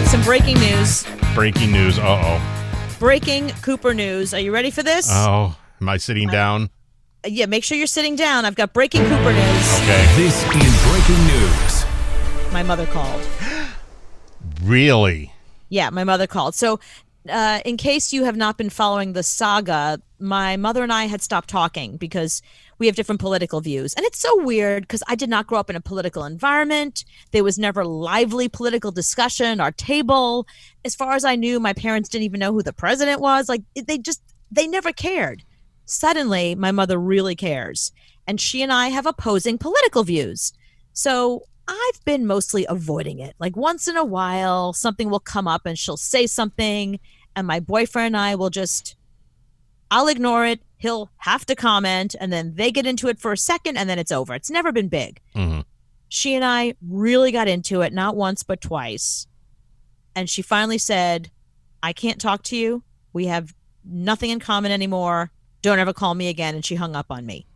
have some breaking news. Breaking news. Uh-oh. Breaking Cooper news. Are you ready for this? Oh, am I sitting down? Yeah, make sure you're sitting down. I've got breaking Cooper news. Okay. This is breaking news. My mother called. Really? Yeah, my mother called. So, in case you have not been following the saga, my mother and I had stopped talking because we have different political views. And it's so weird because I did not grow up in a political environment. There was never lively political discussion or table. As far as I knew, my parents didn't even know who the president was. Like, they never cared. Suddenly, my mother really cares. And she and I have opposing political views. So I've been mostly avoiding it. Like once in a while, something will come up and she'll say something, and my boyfriend and I will I'll ignore it. He'll have to comment, and then they get into it for a second, and then it's over. It's never been big. Mm-hmm. She and I really got into it, not once, but twice. And she finally said, I can't talk to you. We have nothing in common anymore. Don't ever call me again. And she hung up on me.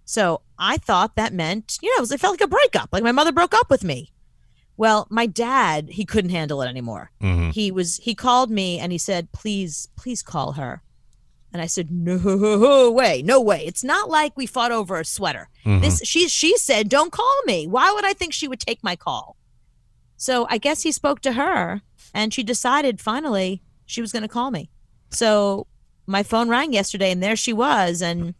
So I thought that meant, it felt like a breakup. Like my mother broke up with me. Well, my dad, he couldn't handle it anymore. Mm-hmm. He called me and he said, please call her. And I said, no way. It's not like we fought over a sweater. Mm-hmm. She said, don't call me. Why would I think she would take my call? So I guess he spoke to her and she decided finally she was going to call me. So my phone rang yesterday and there she was. And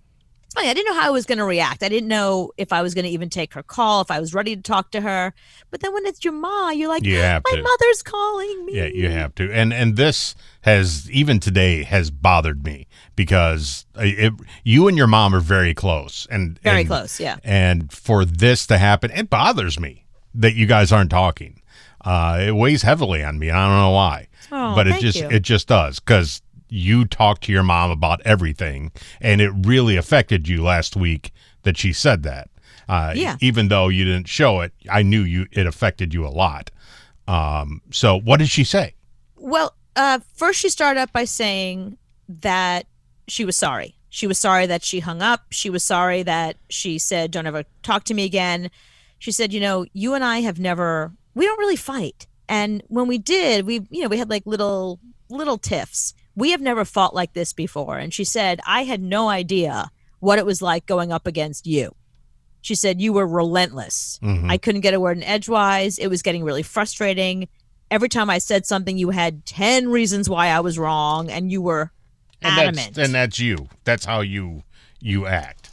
it's funny, I didn't know how I was going to react. I didn't know if I was going to even take her call, if I was ready to talk to her. But then when it's your ma, you're like, my mother's calling me. Yeah, you have to. And this even today has bothered me because you and your mom are very close. Very close, yeah. And for this to happen, it bothers me that you guys aren't talking. It weighs heavily on me. I don't know why. Oh, but thank you. It just does because you talked to your mom about everything, and it really affected you last week that she said that. Yeah. Even though you didn't show it, I knew it affected you a lot. So what did she say? Well, first she started up by saying that she was sorry. She was sorry that she hung up. She was sorry that she said, don't ever talk to me again. She said, you and I we don't really fight. And when we did, we had like little tiffs. We have never fought like this before. And she said, I had no idea what it was like going up against you. She said, you were relentless. Mm-hmm. I couldn't get a word in edgewise. It was getting really frustrating. Every time I said something, you had 10 reasons why I was wrong. And you were adamant. And that's you. That's how you act.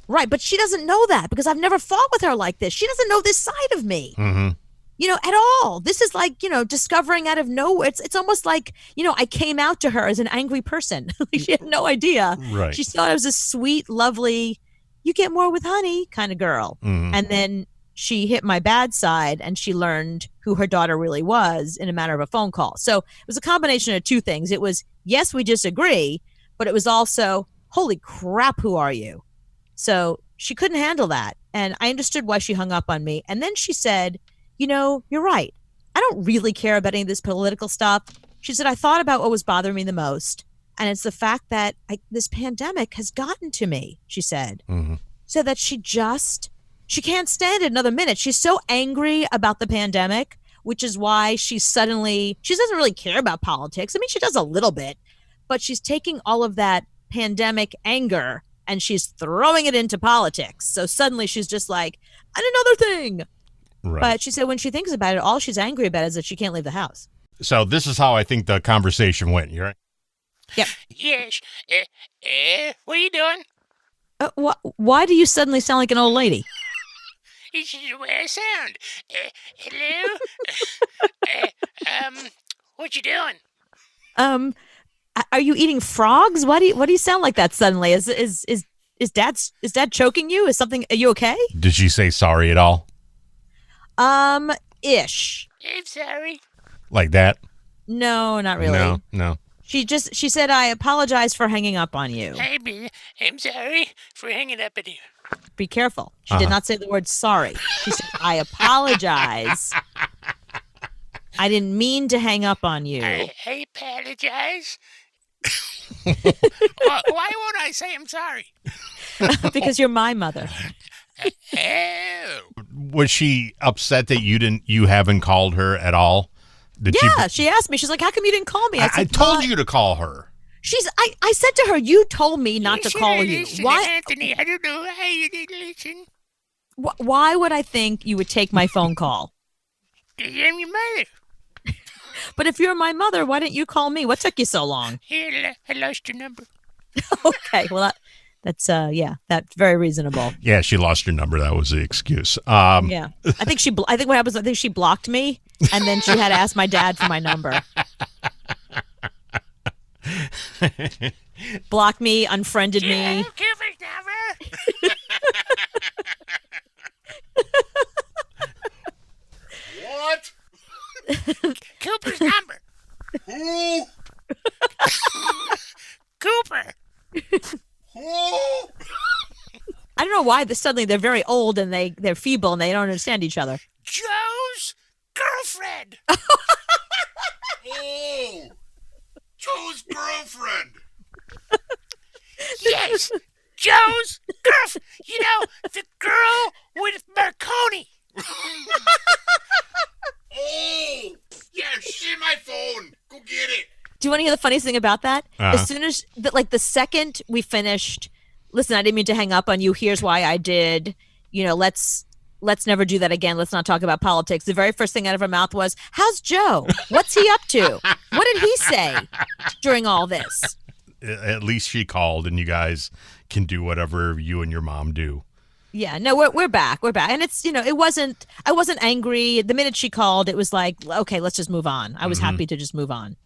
Right. But she doesn't know that because I've never fought with her like this. She doesn't know this side of me. Mm-hmm. At all. This is like, discovering out of nowhere. It's almost like, I came out to her as an angry person. She had no idea. Right. She thought I was a sweet, lovely, you get more with honey kind of girl. Mm-hmm. And then she hit my bad side and she learned who her daughter really was in a matter of a phone call. So it was a combination of two things. It was, yes, we disagree, but it was also, holy crap, who are you? So she couldn't handle that. And I understood why she hung up on me. And then she said, you're right. I don't really care about any of this political stuff. She said, I thought about what was bothering me the most. And it's the fact that this pandemic has gotten to me, she said. Mm-hmm. So that she can't stand it another minute. She's so angry about the pandemic, which is why she doesn't really care about politics. I mean, she does a little bit, but she's taking all of that pandemic anger and she's throwing it into politics. So suddenly she's just like, and another thing. Right. But she said when she thinks about it, all she's angry about is that she can't leave the house. So this is how I think the conversation went. You right? Yep. Yes. What are you doing? Why do you suddenly sound like an old lady? It's just the way I sound. Hello? What you doing? Are you eating frogs? Why do you sound like that suddenly? Is dad choking you? Are you okay? Did she say sorry at all? Ish. I'm sorry. Like that? No, not really. No. She said, I apologize for hanging up on you. I'm sorry for hanging up on you. Be careful. She did not say the word sorry. She said, I apologize. I didn't mean to hang up on you. I apologize. Why won't I say I'm sorry? Because you're my mother. Oh. Was she upset that you haven't called her at all Did Yeah, she asked me. She's like, "How come you didn't call me?" I said, told you to call her. I said to her, "You told me not to should call have you. listened, Why? Anthony? I don't know why you didn't listen. Why would I think you would take my phone call? 'Cause I'm your mother. But if you're my mother, why didn't you call me? What took you so long?" Here, I lost your number. Okay, well, that's that's very reasonable. Yeah, she lost your number. That was the excuse. Yeah, I think I think what happens. I think she blocked me, and then she had to ask my dad for my number. Blocked me, unfriended me. Cooper's number. What? Cooper's number. Who? Cooper. Who? I don't know why. Suddenly they're very old and they're feeble and they don't understand each other. Joe's girlfriend. Oh, Joe's girlfriend. Yes, Joe's girlfriend. You know, the girl with Marconi. Oh, yeah, she's in my phone. Go get it. Do you want to hear the funniest thing about that? Uh-huh. As soon as the second we finished, listen, I didn't mean to hang up on you. Here's why I did. Let's never do that again. Let's not talk about politics. The very first thing out of her mouth was, "How's Joe? What's he up to? What did he say during all this?" At least she called, and you guys can do whatever you and your mom do. Yeah, no, we're back. We're back. And it's, I wasn't angry. The minute she called, it was like, okay, let's just move on. I was happy to just move on.